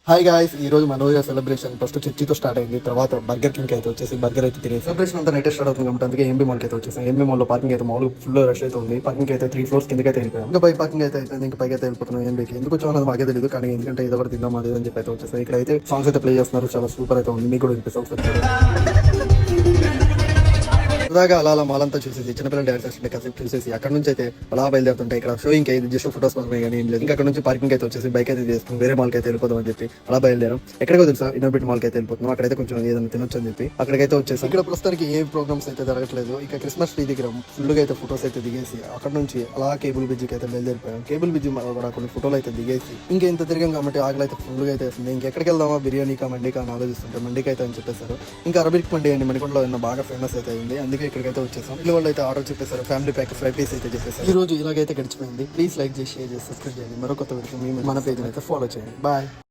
Hi guys, ఈ రోజు మన రోజు సెలబ్రేషన్ ఫస్ట్ చర్చితో స్టార్ట్ అయింది. తర్వాత బర్గర్ కింగ్ అయితే వచ్చేసి బర్గర్ అయితే తిరిగి సెలబ్రేషన్ అంతా నైట్ స్టార్ట్ అవుతుంది కాబట్టి అందుకే ఎంబీ మాల్కి అయితే వచ్చేసి ఎంబీ మాల్ లో పార్కింగ్ అయితే మామూలు ఫుల్ రష్ అయితే ఉంది. పార్కింగ్ అయితే 3 ఫ్లోర్స్ కిందకి అయితే వెళ్ళిపోయాం. ఇంకా పై పార్కింగ్ అయితే అయిపోయింది. ఇంకా పైకి అయితే వెళ్ళిపోతున్నాం ఎంబీకి. ఎందుకు వచ్చామో మాకే తెలియదు, కానీ ఎందుకంటే ఏదో ఒకటి తిందాం అది అని చెప్పి అయితే వచ్చేసి ఇక్కడ అయితే సాంగ్స్ అయితే ప్లే చేస్తున్నారు. చాలా సూపర్ అయితే ఉంది. మీకు కూడా వినిపిస్తుంది. సరదాగా అలా మాలంతా చూసేసి చిన్నపిల్లల డాన్స్ అంటే కాసేపు చూసేసి అక్కడ నుంచి అయితే అలా బయలుదేరుతుంటే ఇక్కడ షోయింగ్ అయితే జస్ట్ ఫోటోస్ కోసమే కానీ ఏం లేదు. ఇంకా అక్కడ నుంచి పార్కింగ్ అయితే వచ్చేసి బైక్ అయితే తీసుకుని వేరే మాల్కి అయితే వెళ్ళిపోదాం అని చెప్పి అలా బయలుదేరాం. ఎక్కడికో తెలుసా, ఇన్నోబిట్ మాల్కి అయితే వెళ్ళిపోతున్నాం. అక్కడైతే కొంచెం ఏదైనా తినొచ్చు అని చెప్పి అక్కడికైతే వచ్చేసి ఇక్కడ ప్రస్తుతానికి ఏ ప్రోగ్రామ్స్ అయితే జరగట్లేదు. ఇక క్రిస్మస్ ట్రీ దగ్గర ఫుల్గా అయితే ఫోటోస్ అయితే దిగేసి అక్కడ నుంచి అలా కేబుల్ బ్రిడ్జ్కి అయితే బయలుదేరిపోయాం. కేబుల్ బ్రిడ్జ్ కూడా కొన్ని ఫోటోలు అయితే దిగేసి ఇంకా ఇంత తిరిగాం కాబట్టి ఆకలి అయితే ఫుల్గా అయితే వస్తుంది. ఇంకెక్కడికి వెళ్దామా, బిర్యానీకా మండీకా అని ఆలోచిస్తుంటే మండీకి అయితే అని చెప్పేశారు. ఇంకా అరబిక్ మండీ అండి మణికొండలో ఉన్న బాగా ఫేమస్ అయితే అయింది. అందుకే ఇక్కడికైతే వచ్చేసాం. వాళ్ళు అయితే ఆర్డర్ చెప్పేశారు. ఫ్యామిలీ ప్యాక్ 5 పీస్ అయితే చెప్పేశారు. ఈ రోజు ఇలాగైతే గడిచిపోయింది. ప్లీజ్ లైక్ చేసి, షేర్ చేసి, సబ్స్క్రైబ్ చేయండి. మరో కొత్త విషయం మన పేజ్ అయితే ఫాలో చేయండి. బాయ్.